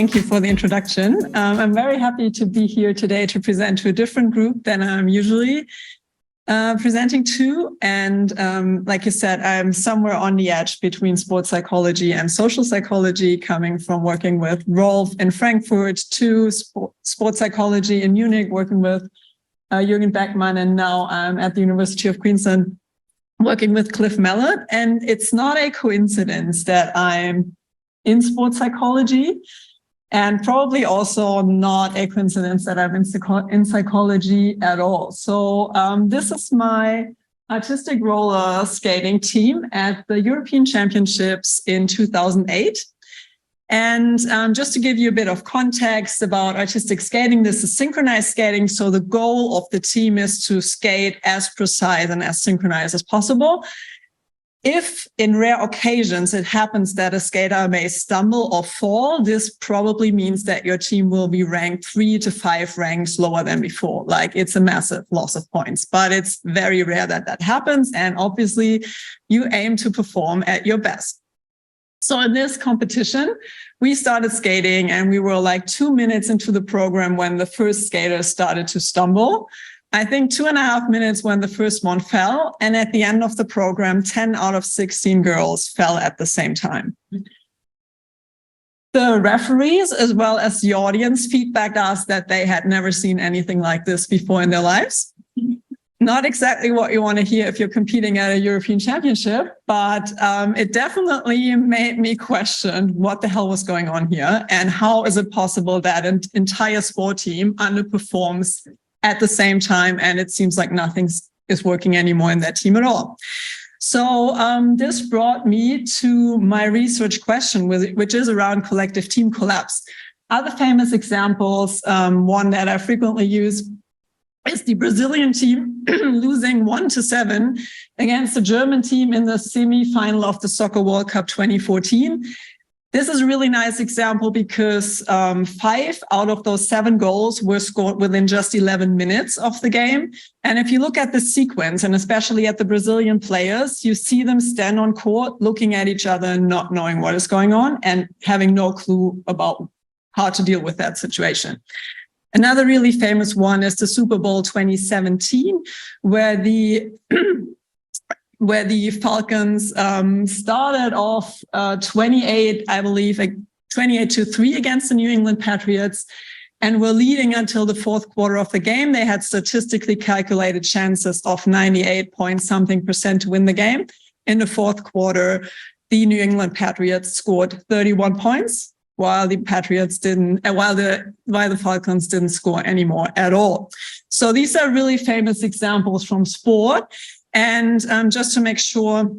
Thank you for the introduction. I'm very happy to be here today to present to a different group than I'm usually presenting to. And like you said, I'm somewhere on the edge between sports psychology and social psychology, coming from working with Rolf in Frankfurt to sports psychology in Munich, working with Jürgen Beckmann, and now I'm at the University of Queensland working with Cliff Mellett. And it's not a coincidence that I'm in sports psychology, and probably also not a coincidence that I'm in psychology at all. So this is my artistic roller skating team at the European Championships in 2008. And just to give you a bit of context about artistic skating, this is synchronized skating. So the goal of the team is to skate as precise and as synchronized as possible. If in rare occasions it happens that a skater may stumble or fall, this probably means that your team will be ranked 3 to 5 ranks lower than before. Like, it's a massive loss of points, but it's very rare that that happens. And obviously you aim to perform at your best. So in this competition, we started skating and we were like 2 minutes into the program when the first skater started to stumble. I think 2.5 minutes when the first one fell. And at the end of the program, 10 out of 16 girls fell at the same time. The referees, as well as the audience, feedbacked us that they had never seen anything like this before in their lives. Not exactly what you want to hear if you're competing at a European Championship, but it definitely made me question what the hell was going on here and how is it possible that an entire sport team underperforms at the same time, and it seems like nothing is working anymore in that team at all. So this brought me to my research question, which is around collective team collapse. Other famous examples, one that I frequently use, is the Brazilian team losing 1-7 against the German team in the semi-final of the Soccer World Cup 2014. This is a really nice example because 5 out of those 7 goals were scored within just 11 minutes of the game. And if you look at the sequence, and especially at the Brazilian players, you see them stand on court, looking at each other and not knowing what is going on and having no clue about how to deal with that situation. Another really famous one is the Super Bowl 2017, where the Falcons started off 28, I believe, 28-3 against the New England Patriots, and were leading until the fourth quarter of the game. They had statistically calculated chances of 98-point-something% to win the game. In the fourth quarter, the New England Patriots scored 31 points, while the Falcons didn't score anymore at all. So these are really famous examples from sport. And just to make sure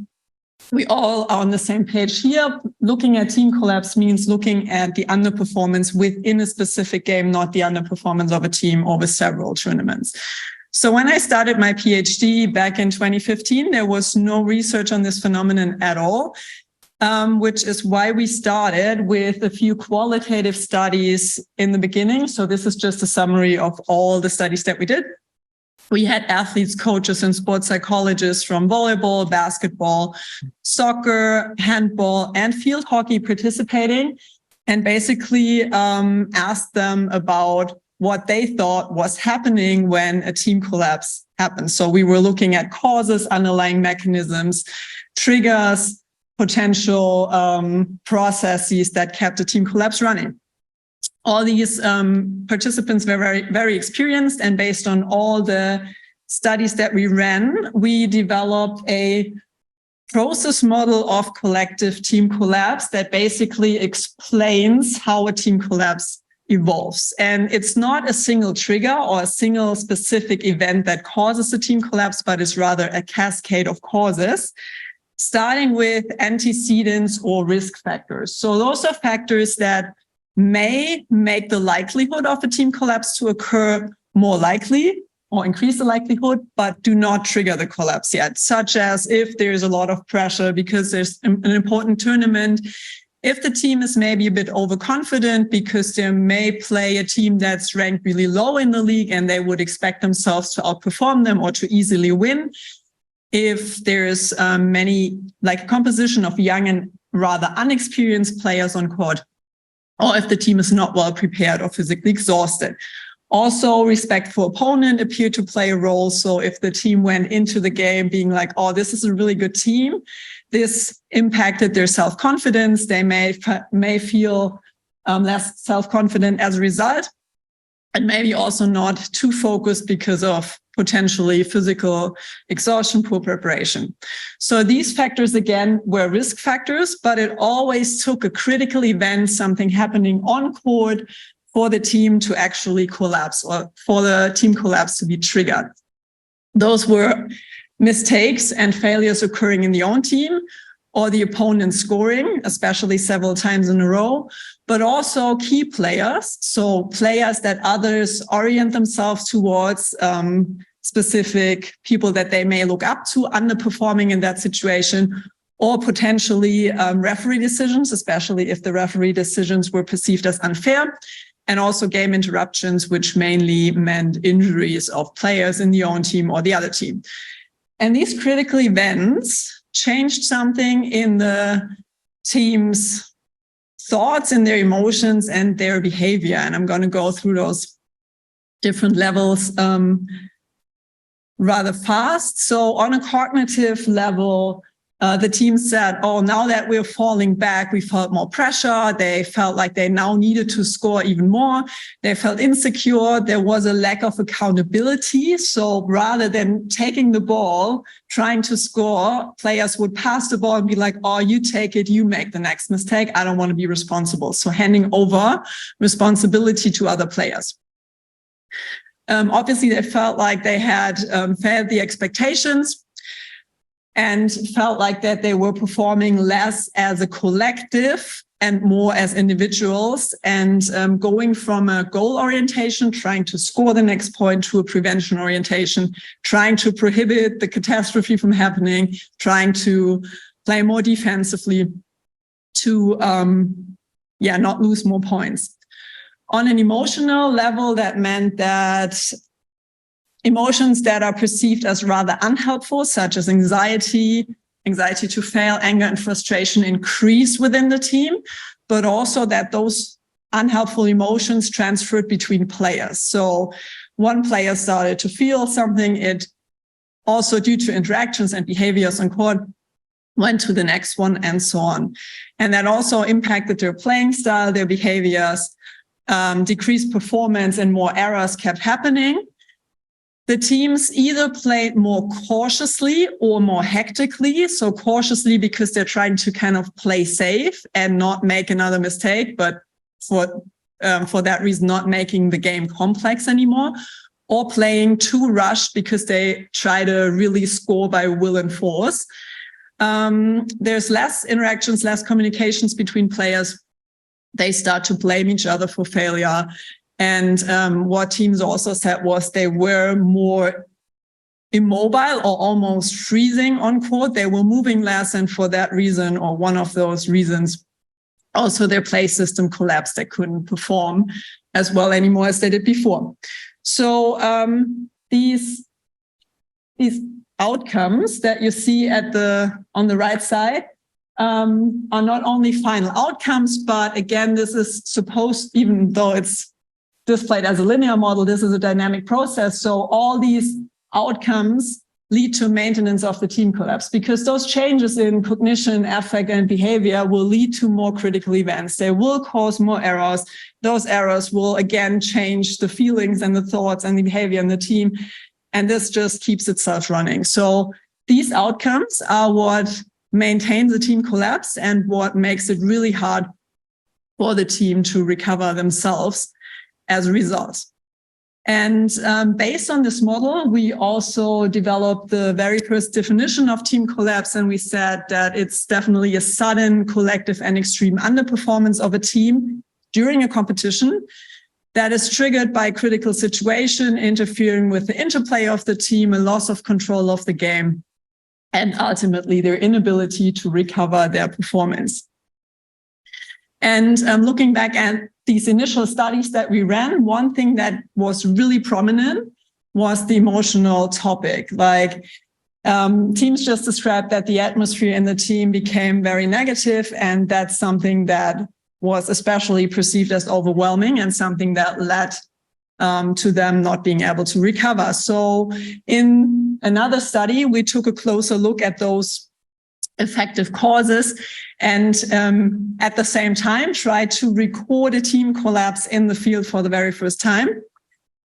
we all are on the same page here, looking at team collapse means looking at the underperformance within a specific game, not the underperformance of a team over several tournaments. So when I started my PhD back in 2015, there was no research on this phenomenon at all, which is why we started with a few qualitative studies in the beginning. So this is just a summary of all the studies that we did. We had athletes, coaches, and sports psychologists from volleyball, basketball, soccer, handball, and field hockey participating, and basically asked them about what they thought was happening when a team collapse happened. So we were looking at causes, underlying mechanisms, triggers, potential processes that kept a team collapse running. All these participants were very, very experienced, and based on all the studies that we ran, we developed a process model of collective team collapse that basically explains how a team collapse evolves. And it's not a single trigger or a single specific event that causes a team collapse, but it's rather a cascade of causes, starting with antecedents or risk factors. So those are factors that may make the likelihood of a team collapse to occur more likely or increase the likelihood, but do not trigger the collapse yet, such as if there's a lot of pressure because there's an important tournament, if the team is maybe a bit overconfident because they may play a team that's ranked really low in the league and they would expect themselves to outperform them or to easily win, if there's many, like a composition of young and rather unexperienced players on court, or if the team is not well prepared or physically exhausted. Also, respect for opponent appeared to play a role. So if the team went into the game being like, oh, this is a really good team, this impacted their self-confidence. They may feel less self-confident as a result, and maybe also not too focused because of potentially physical exhaustion, poor preparation. So these factors, again, were risk factors, but it always took a critical event, something happening on court, for the team to actually collapse, or for the team collapse to be triggered. Those were mistakes and failures occurring in the own team, or the opponent scoring, especially several times in a row, but also key players. So players that others orient themselves towards, specific people that they may look up to underperforming in that situation, or potentially referee decisions, especially if the referee decisions were perceived as unfair, and also game interruptions, which mainly meant injuries of players in the own team or the other team. And these critical events changed something in the team's thoughts and their emotions and their behavior. And I'm going to go through those different levels rather fast. So on a cognitive level, the team said, oh, now that we're falling back, we felt more pressure. They felt like they now needed to score even more. They felt insecure. There was a lack of accountability. So rather than taking the ball, trying to score, players would pass the ball and be like, oh, you take it, you make the next mistake. I don't want to be responsible. So handing over responsibility to other players. Obviously, they felt like they had failed the expectations, and felt like that they were performing less as a collective and more as individuals, and going from a goal orientation, trying to score the next point, to a prevention orientation, trying to prohibit the catastrophe from happening, trying to play more defensively to not lose more points. On an emotional level, that meant that emotions that are perceived as rather unhelpful, such as anxiety to fail, anger, and frustration, increase within the team, but also that those unhelpful emotions transferred between players. So one player started to feel something, it also, due to interactions and behaviors on court, went to the next one, and so on. And that also impacted their playing style, their behaviors, decreased performance, and more errors kept happening. The teams either played more cautiously or more hectically. So cautiously because they're trying to kind of play safe and not make another mistake, but for that reason, not making the game complex anymore, or playing too rushed because they try to really score by will and force. There's less interactions, less communications between players. They start to blame each other for failure. And what teams also said was they were more immobile or almost freezing on court. They were moving less, and for that reason, or one of those reasons, also their play system collapsed. They couldn't perform as well anymore as they did before. So these outcomes that you see on the right side are not only final outcomes, but again, this is supposed, even though it's displayed as a linear model, this is a dynamic process. So all these outcomes lead to maintenance of the team collapse, because those changes in cognition, affect, and behavior will lead to more critical events. They will cause more errors. Those errors will again change the feelings and the thoughts and the behavior in the team. And this just keeps itself running. So these outcomes are what maintains the team collapse and what makes it really hard for the team to recover themselves as a result. And based on this model, we also developed the very first definition of team collapse. And we said that it's definitely a sudden, collective, and extreme underperformance of a team during a competition that is triggered by a critical situation, interfering with the interplay of the team, a loss of control of the game, and ultimately their inability to recover their performance. And looking back at these initial studies that we ran, one thing that was really prominent was the emotional topic. Like teams just described that the atmosphere in the team became very negative, and that's something that was especially perceived as overwhelming and something that led to them not being able to recover. So in another study, we took a closer look at those effective causes and at the same time tried to record a team collapse in the field for the very first time.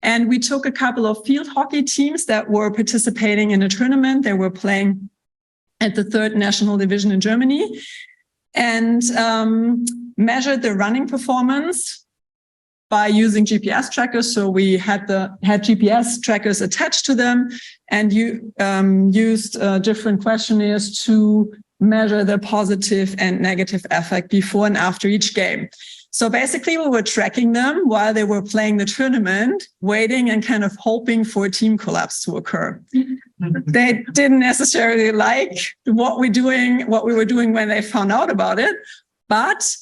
And we took a couple of field hockey teams that were participating in a tournament. They were playing at the 3rd National Division in Germany and measured their running performance by using GPS trackers. So we had GPS trackers attached to them and used different questionnaires to measure the positive and negative effect before and after each game. So basically we were tracking them while they were playing the tournament, waiting and kind of hoping for a team collapse to occur. They didn't necessarily like what we were doing when they found out about it, but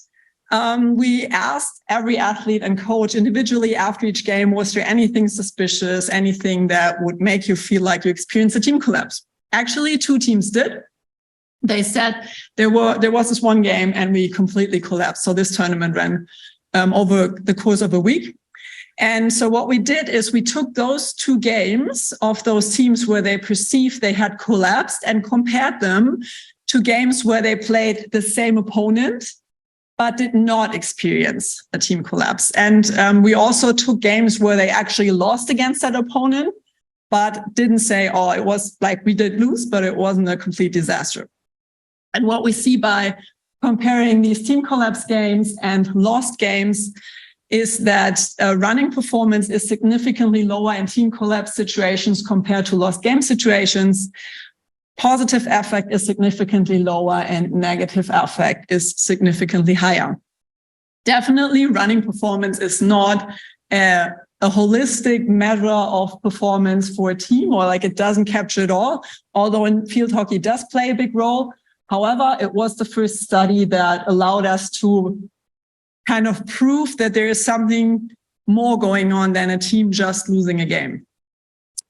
we asked every athlete and coach individually after each game, was there anything suspicious, anything that would make you feel like you experienced a team collapse? Actually, 2 teams did. They said there was this one game and we completely collapsed. So this tournament ran over the course of a week. And so what we did is we took those 2 games of those teams where they perceived they had collapsed and compared them to games where they played the same opponent but did not experience a team collapse. And we also took games where they actually lost against that opponent, but didn't say, oh, it was like we did lose, but it wasn't a complete disaster. And what we see by comparing these team collapse games and lost games is that running performance is significantly lower in team collapse situations compared to lost game situations. Positive effect is significantly lower and negative effect is significantly higher. Definitely running performance is not a holistic measure of performance for a team, or like it doesn't capture it all, although in field hockey it does play a big role. However, it was the first study that allowed us to kind of prove that there is something more going on than a team just losing a game.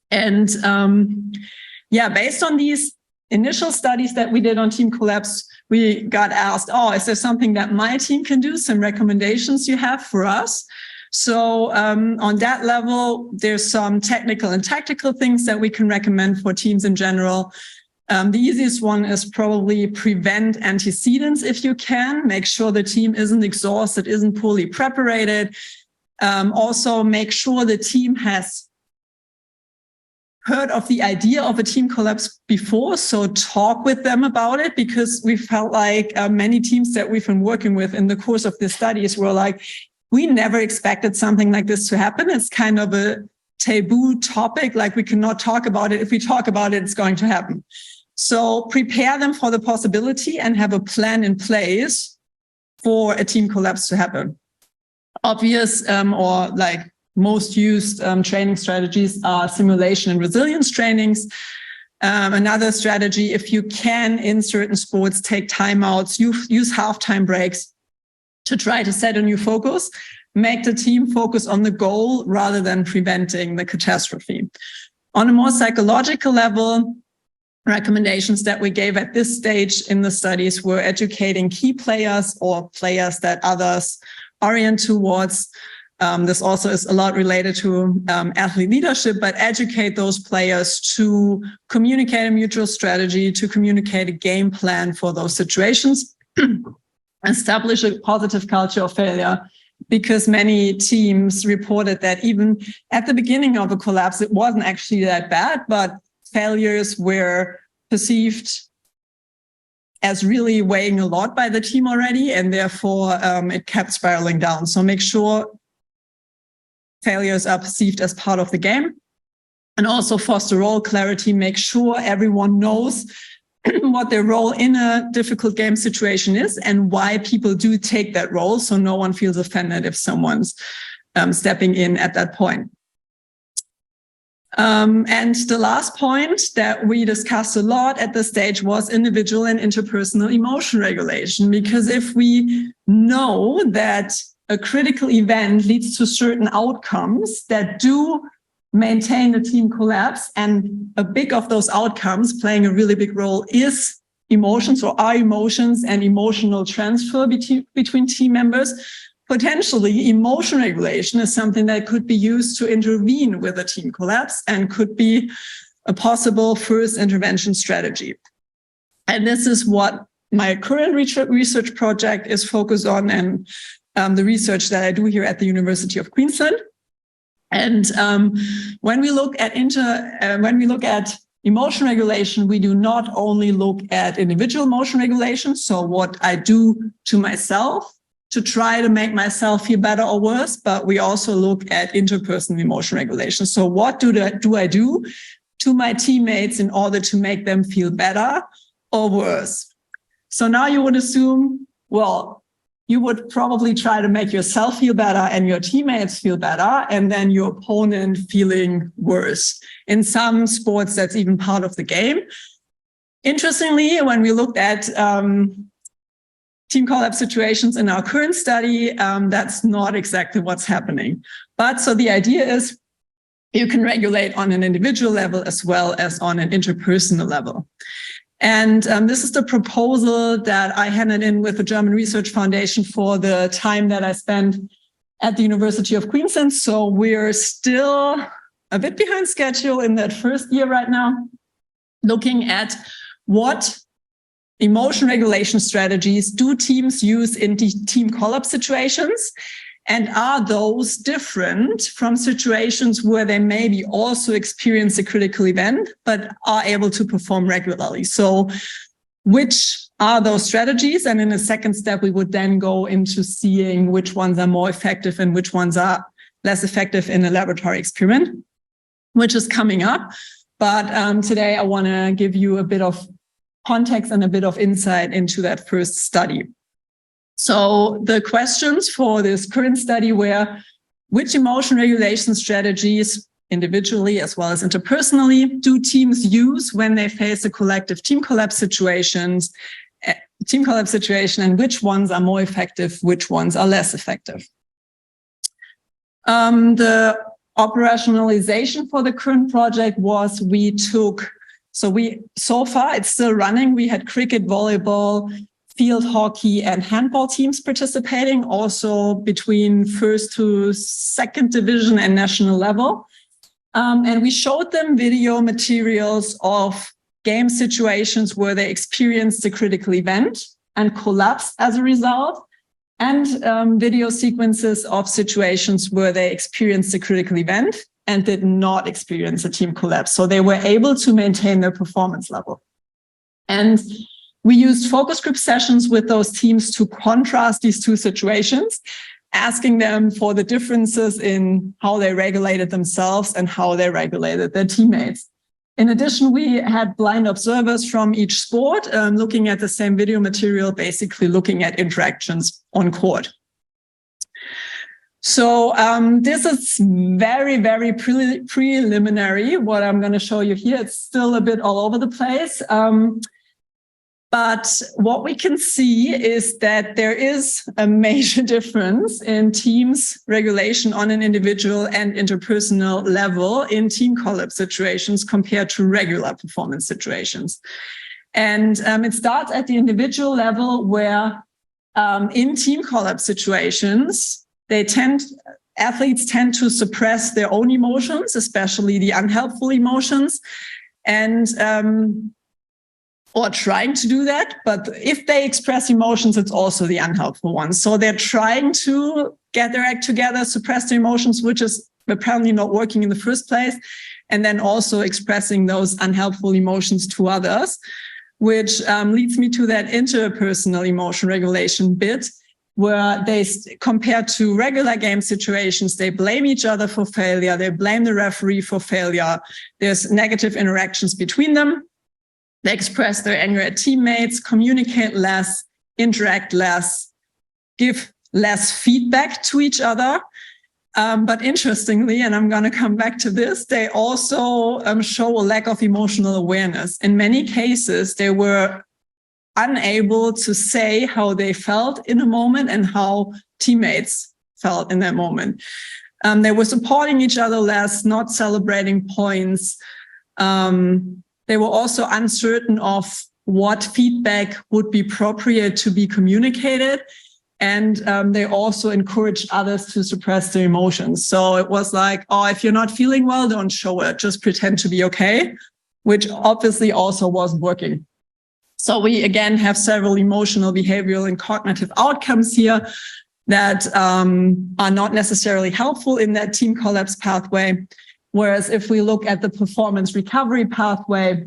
And based on these initial studies that we did on team collapse, we got asked, oh, is there something that my team can do? Some recommendations you have for us? So on that level, there's some technical and tactical things that we can recommend for teams in general. The easiest one is probably prevent antecedents if you can. Make sure the team isn't exhausted, isn't poorly preparated. Also, make sure the team has heard of the idea of a team collapse before, so talk with them about it, because we felt like many teams that we've been working with in the course of the studies were like, we never expected something like this to happen. It's kind of a taboo topic, like we cannot talk about it. If we talk about it, it's going to happen. So prepare them for the possibility and have a plan in place for a team collapse to happen. Obvious or like most used training strategies are simulation and resilience trainings. Another strategy, if you can, in certain sports, take timeouts, use halftime breaks to try to set a new focus, make the team focus on the goal rather than preventing the catastrophe. On a more psychological level, recommendations that we gave at this stage in the studies were educating key players or players that others orient towards. This also is a lot related to athlete leadership, but educate those players to communicate a mutual strategy, to communicate a game plan for those situations, establish a positive culture of failure, because many teams reported that even at the beginning of a collapse, it wasn't actually that bad, but failures were perceived as really weighing a lot by the team already, and therefore it kept spiraling down. So make sure failures are perceived as part of the game, and also foster role clarity. Make sure everyone knows what their role in a difficult game situation is and why people do take that role, so no one feels offended if someone's stepping in at that point. And the last point that we discussed a lot at this stage was individual and interpersonal emotion regulation, because if we know that a critical event leads to certain outcomes that do maintain the team collapse, and a big of those outcomes playing a really big role is emotions, or are emotions and emotional transfer between team members, potentially emotion regulation is something that could be used to intervene with a team collapse and could be a possible first intervention strategy. And this is what my current research project is focused on, and the research that I do here at the University of Queensland. And when we look at emotion regulation, we do not only look at individual emotion regulation, so what I do to myself to try to make myself feel better or worse, but we also look at interpersonal emotion regulation. So what do I do to my teammates in order to make them feel better or worse? So now you would assume, well, you would probably try to make yourself feel better and your teammates feel better, and then your opponent feeling worse. In some sports, that's even part of the game. Interestingly, when we looked at team collapse situations in our current study, that's not exactly what's happening. But so the idea is you can regulate on an individual level as well as on an interpersonal level. And this is the proposal that I handed in with the German Research Foundation for the time that I spent at the University of Queensland. So we're still a bit behind schedule in that first year right now, looking at what emotion regulation strategies do teams use in team collapse situations. And are those different from situations where they maybe also experience a critical event, but are able to perform regularly? So which are those strategies? And in a second step, we would then go into seeing which ones are more effective and which ones are less effective in a laboratory experiment, which is coming up. But today I want to give you a bit of context and a bit of insight into that first study. So the questions for this current study were, which emotion regulation strategies, individually as well as interpersonally, do teams use when they face a collective team collapse situation, and which ones are more effective, which ones are less effective? The operationalization for the current project was so far it's still running. We had cricket, volleyball, field hockey and handball teams participating, also between first to second division and national level. And we showed them video materials of game situations where they experienced a critical event and collapsed as a result, and video sequences of situations where they experienced a critical event and did not experience a team collapse. So they were able to maintain their performance level. And we used focus group sessions with those teams to contrast these two situations, asking them for the differences in how they regulated themselves and how they regulated their teammates. In addition, we had blind observers from each sport looking at the same video material, basically looking at interactions on court. So this is very, very preliminary, what I'm going to show you here. It's still a bit all over the place. But what we can see is that there is a major difference in teams regulation on an individual and interpersonal level in team collapse situations compared to regular performance situations. And it starts at the individual level where in team collapse situations, athletes tend to suppress their own emotions, especially the unhelpful emotions, and or trying to do that. But if they express emotions, it's also the unhelpful ones. So they're trying to get their act together, suppress their emotions, which is apparently not working in the first place, and then also expressing those unhelpful emotions to others, which leads me to that interpersonal emotion regulation bit, where they, compared to regular game situations, they blame each other for failure, they blame the referee for failure, there's negative interactions between them. They express their anger at teammates, communicate less, interact less, give less feedback to each other. But interestingly, and I'm going to come back to this, they also show a lack of emotional awareness. In many cases, they were unable to say how they felt in a moment and how teammates felt in that moment. They were supporting each other less, not celebrating points. They were also uncertain of what feedback would be appropriate to be communicated. And they also encouraged others to suppress their emotions. So it was like, oh, if you're not feeling well, don't show it. Just pretend to be okay, which obviously also wasn't working. So we, again, have several emotional, behavioral, and cognitive outcomes here that are not necessarily helpful in that team collapse pathway. Whereas if we look at the performance recovery pathway,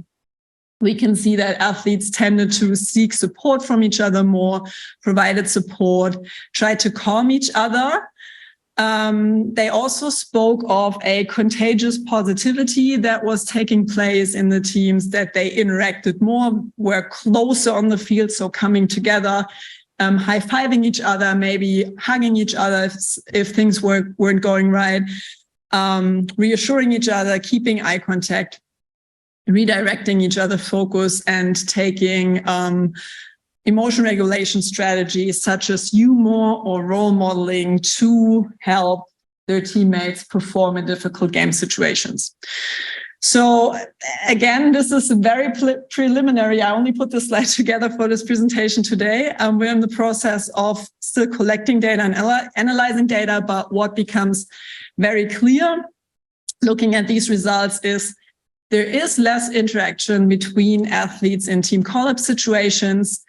we can see that athletes tended to seek support from each other more, provided support, tried to calm each other. They also spoke of a contagious positivity that was taking place in the teams, that they interacted more, were closer on the field, so coming together, high-fiving each other, maybe hugging each other if things weren't going right, reassuring each other, keeping eye contact, redirecting each other's focus, and taking emotion regulation strategies such as humor or role modeling to help their teammates perform in difficult game situations. So again, this is very preliminary. I only put this slide together for this presentation today. We're in the process of still collecting data and analyzing data, but what becomes very clear looking at these results is there is less interaction between athletes in team collapse situations.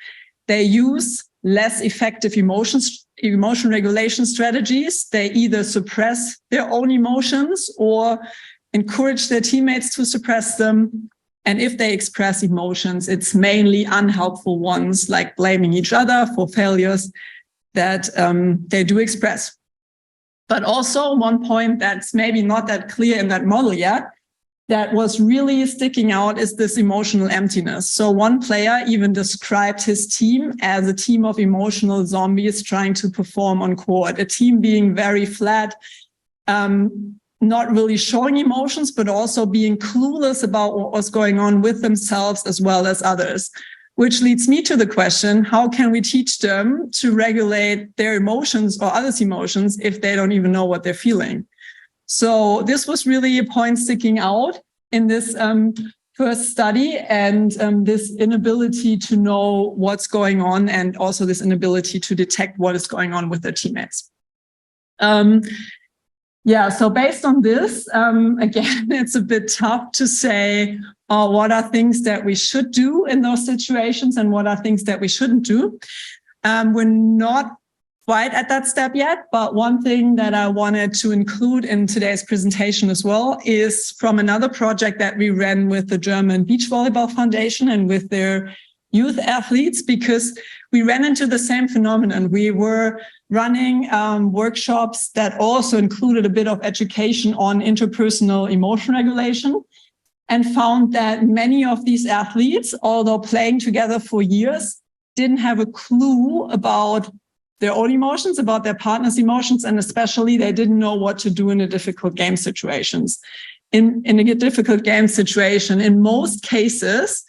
They use less effective emotion regulation strategies. They either suppress their own emotions or encourage their teammates to suppress them. And if they express emotions, it's mainly unhelpful ones, like blaming each other for failures that they do express. But also one point that's maybe not that clear in that model yet, that was really sticking out, is this emotional emptiness. So one player even described his team as a team of emotional zombies trying to perform on court, a team being very flat, not really showing emotions, but also being clueless about what was going on with themselves as well as others. Which leads me to the question, how can we teach them to regulate their emotions or others' emotions if they don't even know what they're feeling? So this was really a point sticking out in this first study, and this inability to know what's going on, and also this inability to detect what is going on with their teammates. So based on this, again, it's a bit tough to say what are things that we should do in those situations and what are things that we shouldn't do. We're not quite at that step yet, but one thing that I wanted to include in today's presentation as well is from another project that we ran with the German Beach Volleyball Foundation and with their youth athletes, because we ran into the same phenomenon. We were running workshops that also included a bit of education on interpersonal emotion regulation, and found that many of these athletes, although playing together for years, didn't have a clue about their own emotions, about their partner's emotions, and especially they didn't know what to do in a difficult game situations. In a difficult game situation, in most cases,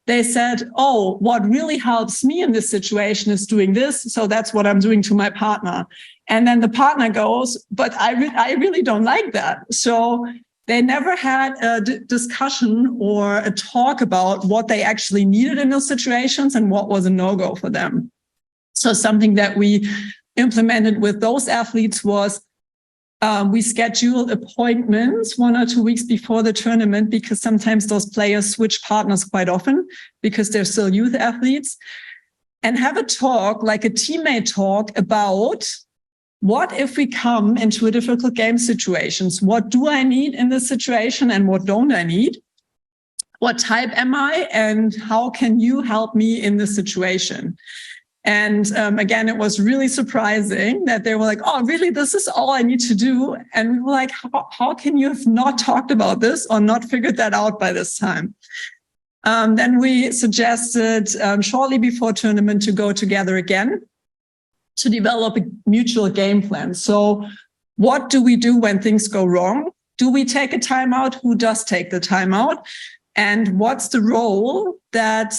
they said, oh, what really helps me in this situation is doing this, so that's what I'm doing to my partner. And then the partner goes, but I really don't like that. So they never had a discussion or a talk about what they actually needed in those situations and what was a no-go for them. So something that we implemented with those athletes was we scheduled appointments 1 or 2 weeks before the tournament, because sometimes those players switch partners quite often because they're still youth athletes, and have a talk, like a teammate talk, about what if we come into a difficult game situations? What do I need in this situation and what don't I need? What type am I and how can you help me in this situation? And again, it was really surprising that they were like, oh, really, this is all I need to do. And we were like, how can you have not talked about this or not figured that out by this time? Then we suggested shortly before tournament to go together again to develop a mutual game plan. So what do we do when things go wrong? Do we take a timeout? Who does take the timeout? And what's the role that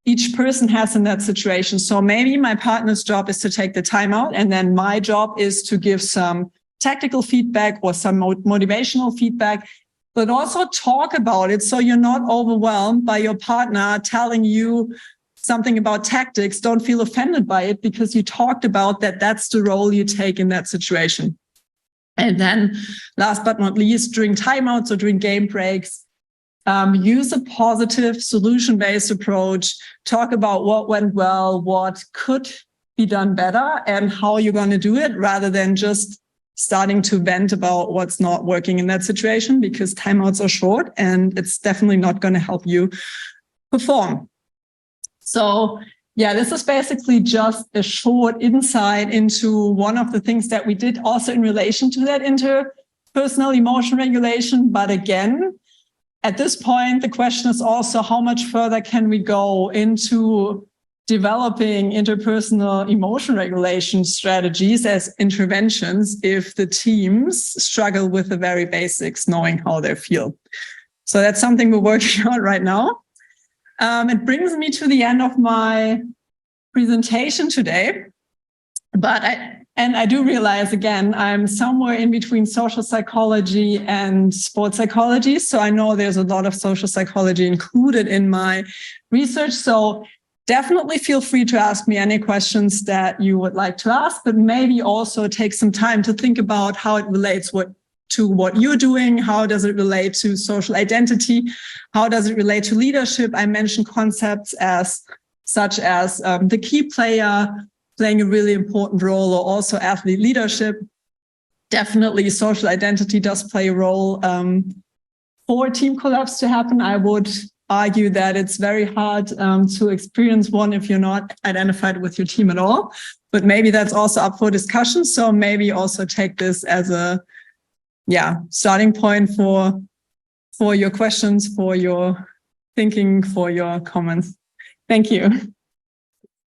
each person has in that situation? So maybe my partner's job is to take the timeout, and then my job is to give some tactical feedback or some motivational feedback. but also talk about it so you're not overwhelmed by your partner telling you something about tactics. Don't feel offended by it because you talked about that. That's the role you take in that situation. And then last but not least, during timeouts or during game breaks, use a positive solution-based approach. Talk about what went well, what could be done better, and how you're going to do it, rather than just starting to vent about what's not working in that situation, because timeouts are short and it's definitely not going to help you perform. So yeah, this is basically just a short insight into one of the things that we did also in relation to that interpersonal emotion regulation. But again, at this point, the question is also how much further can we go into developing interpersonal emotion regulation strategies as interventions if the teams struggle with the very basics, knowing how they feel. So that's something we're working on right now. It brings me to the end of my presentation today, but I do realize, again, I'm somewhere in between social psychology and sports psychology. So I know there's a lot of social psychology included in my research. So definitely feel free to ask me any questions that you would like to ask, but maybe also take some time to think about how it relates to what you're doing. How does it relate to social identity? How does it relate to leadership? I mentioned concepts such as the key player playing a really important role, or also athlete leadership. Definitely social identity does play a role. For team collapse to happen, I would argue that it's very hard to experience one if you're not identified with your team at all. But maybe that's also up for discussion. So maybe also take this as a starting point for your questions, for your thinking, for your comments. Thank you.